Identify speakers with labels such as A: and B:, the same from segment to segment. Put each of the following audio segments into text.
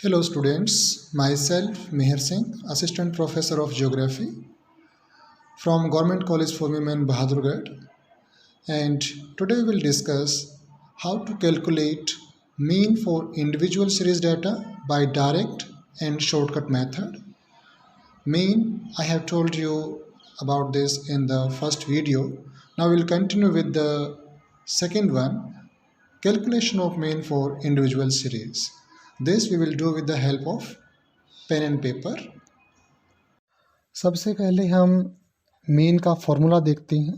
A: Hello students, myself Meher Singh, Assistant Professor of Geography from Government College for Women Bahadurgarh, and today we will discuss how to calculate mean for individual series data by direct and shortcut method. Mean, I have told you about this in the first video. Now we'll continue with the second one, calculation of mean for individual series. This we will do with the help of pen and paper.
B: सबसे पहले हम mean का formula देखते हैं.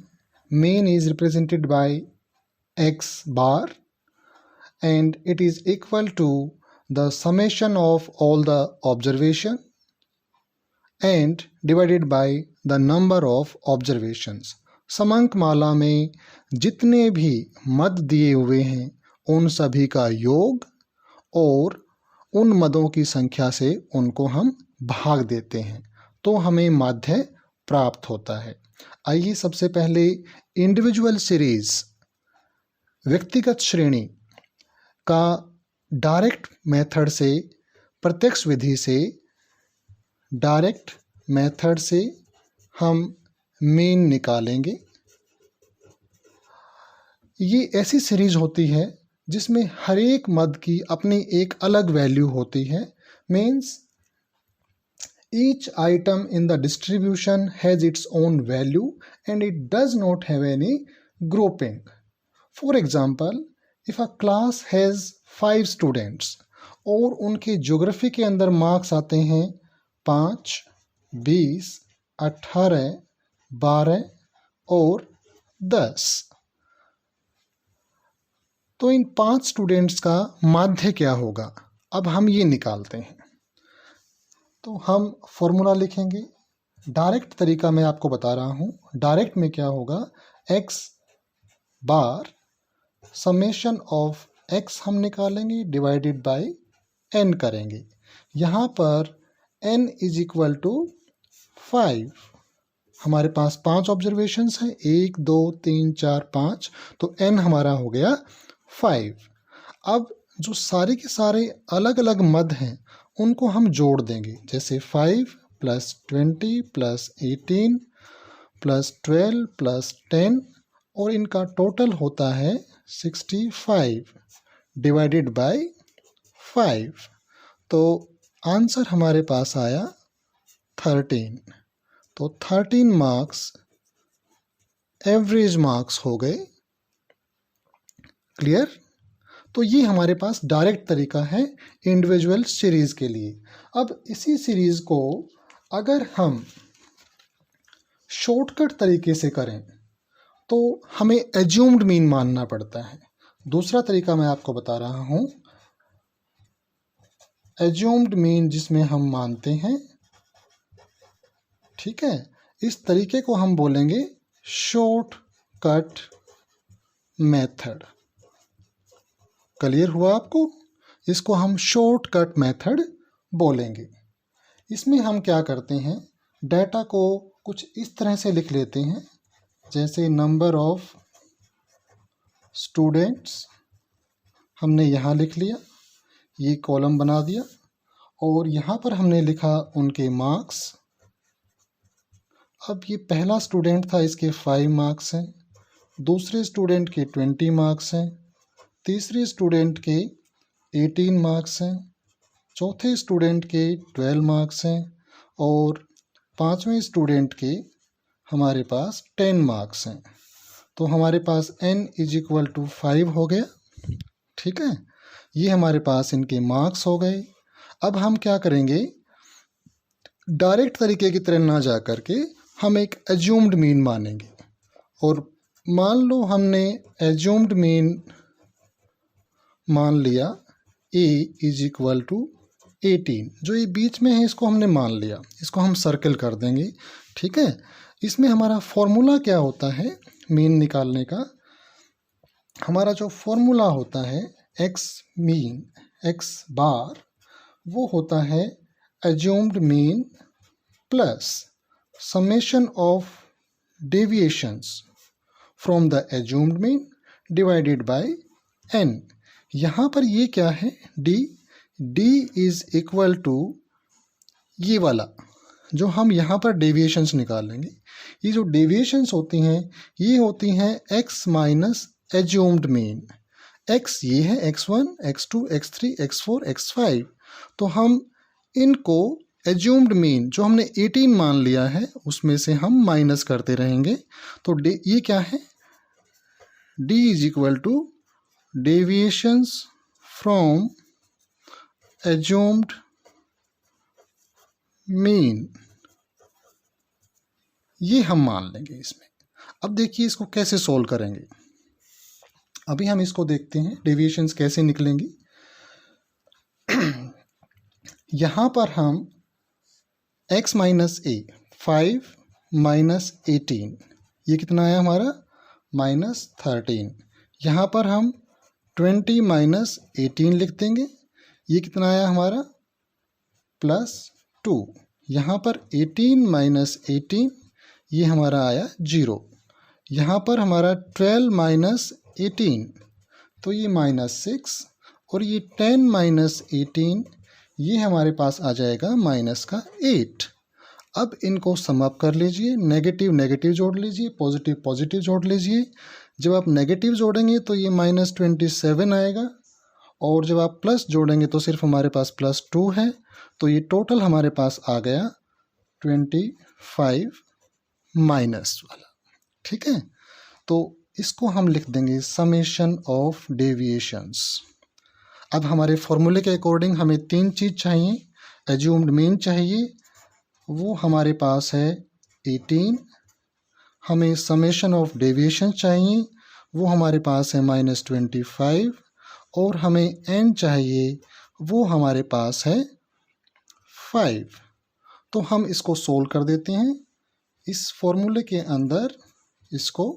B: Mean is represented by x bar and it is equal to the summation of all the observation and divided by the number of observations. समांक माला में जितने भी मद दिए हुए हैं उन सभी का योग और उन मदों की संख्या से उनको हम भाग देते हैं तो हमें माध्य प्राप्त होता है. आइए सबसे पहले इंडिविजुअल सीरीज व्यक्तिगत श्रेणी का डायरेक्ट मेथड से प्रत्यक्ष विधि से डायरेक्ट मेथड से हम मीन निकालेंगे. ये ऐसी सीरीज होती है जिसमें हर एक मद की अपनी एक अलग वैल्यू होती है. Means each item in the distribution has its own value and it does not have any grouping. For example, if a class has 5 students और उनके ज्योग्राफी के अंदर मार्क्स आते हैं 5, 20, 18, 12 और 10, तो इन 5 स्टूडेंट्स का माध्य क्या होगा? अब हम ये निकालते हैं. तो हम फॉर्मूला लिखेंगे. डायरेक्ट तरीका मैं आपको बता रहा हूँ. डायरेक्ट में क्या होगा? X bar summation of x हम निकालेंगे डिवाइडेड बाय एन करेंगे. यहाँ पर एन इज इक्वल टू 5. हमारे पास 5 ऑब्जर्वेशंस हैं, 1, 2, 3, 4, 5, तो एन हमारा हो गया 5. अब जो सारे के सारे अलग अलग मद हैं उनको हम जोड़ देंगे. जैसे 5 + 20 + 18 + 12 + 10 और इनका टोटल होता है 65 डिवाइडेड बाय 5. तो आंसर हमारे पास आया 13. तो 13 मार्क्स एवरेज मार्क्स हो गए. क्लियर? तो ये हमारे पास डायरेक्ट तरीका है इंडिविजुअल सीरीज के लिए. अब इसी सीरीज को अगर हम शॉर्टकट तरीके से करें तो हमें एज्यूम्ड मीन मानना पड़ता है. दूसरा तरीका मैं आपको बता रहा हूं, एज्यूम्ड मीन जिसमें हम मानते हैं. ठीक है, इस तरीके को हम बोलेंगे शॉर्टकट मेथड. क्लियर हुआ आपको? इसको हम शॉर्टकट मेथड बोलेंगे. इसमें हम क्या करते हैं, डाटा को कुछ इस तरह से लिख लेते हैं. जैसे नंबर ऑफ स्टूडेंट्स हमने यहाँ लिख लिया, ये कॉलम बना दिया, और यहाँ पर हमने लिखा उनके मार्क्स. अब ये पहला स्टूडेंट था, इसके 5 मार्क्स हैं. दूसरे स्टूडेंट के 20 मार्क्स हैं. तीसरे स्टूडेंट के 18 मार्क्स हैं. चौथे स्टूडेंट के 12 मार्क्स हैं और पांचवें स्टूडेंट के हमारे पास 10 मार्क्स हैं. तो हमारे पास n इज इक्वल टू 5 हो गया. ठीक है, ये हमारे पास इनके मार्क्स हो गए. अब हम क्या करेंगे, डायरेक्ट तरीके की तरह ना जा करके हम एक एज्यूम्ड मीन मानेंगे. और मान लो हमने एज्यूम्ड मीन मान लिया a इज इक्वल टू 18. जो ये बीच में है इसको हमने मान लिया, इसको हम सर्कल कर देंगे. ठीक है, इसमें हमारा फॉर्मूला क्या होता है मीन निकालने का? हमारा जो फॉर्मूला होता है एक्स मीन एक्स बार, वो होता है assumed mean plus summation of deviations from the assumed mean divided by n. यहाँ पर ये क्या है, d, d is equal to ये वाला जो हम यहाँ पर डेविएशंस निकालेंगे। ये जो डेविएशंस होती हैं ये होती हैं x minus assumed mean. x ये है x1, x2, x3, x4, x5। तो हम इनको एज्यूम्ड मीन जो हमने 18 मान लिया है उसमें से हम माइनस करते रहेंगे। तो ये क्या है, d is equal to deviations from assumed mean, ये हम मान लेंगे इसमें। अब देखिए इसको कैसे सोल्व करेंगे। अभी हम इसको देखते हैं डेविएशंस कैसे निकलेंगी। यहाँ पर हम x माइनस ए 5 माइनस 18, ये कितना आया हमारा माइनस 13। यहाँ पर हम 20 माइनस 18 लिख देंगे, ये कितना आया हमारा प्लस 2। यहाँ पर 18 माइनस 18 ये हमारा आया 0। यहाँ पर हमारा 12 माइनस 18 तो ये माइनस 6, और ये 10 माइनस 18 ये हमारे पास आ जाएगा माइनस का 8। अब इनको सम अप कर लीजिए, नेगेटिव नेगेटिव जोड़ लीजिए, पॉजिटिव पॉजिटिव जोड़ लीजिए। जब आप नेगेटिव जोड़ेंगे तो ये माइनस 27 आएगा, और जब आप प्लस जोड़ेंगे तो सिर्फ हमारे पास प्लस 2 है। तो ये टोटल हमारे पास आ गया 25 माइनस वाला। ठीक है, तो इसको हम लिख देंगे समेशन ऑफ डेविएशंस। अब हमारे फॉर्मूले के अकॉर्डिंग हमें 3 चीज़ चाहिए। एज्यूम्ड मीन चाहिए, वो हमारे पास है 18। हमें समेशन ऑफ डेविएशन चाहिए, वो हमारे पास है -25। और हमें n चाहिए, वो हमारे पास है 5। तो हम इसको सोल्व कर देते हैं। इस फॉर्मूले के अंदर इसको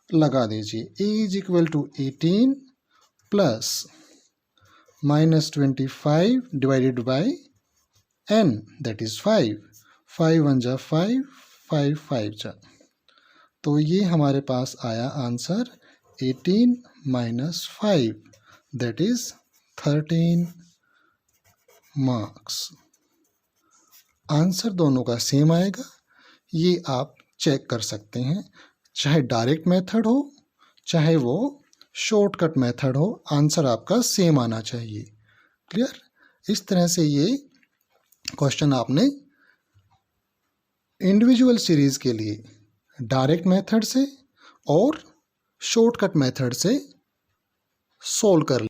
B: लगा दीजिए। a is equal to 18 plus -25 divided by n that is 5। 5 1 जा 5, 5 5 जा, तो ये हमारे पास आया answer 18 minus 5 that is 13 marks. Answer दोनों का सेम आएगा, ये आप चेक कर सकते हैं। चाहे डायरेक्ट मेथड हो चाहे वो शॉर्टकट मेथड हो, आंसर आपका सेम आना चाहिए। क्लियर? इस तरह से ये क्वेश्चन आपने इंडिविजुअल सीरीज के लिए डायरेक्ट मेथड से और शॉर्टकट मेथड से सोल्व कर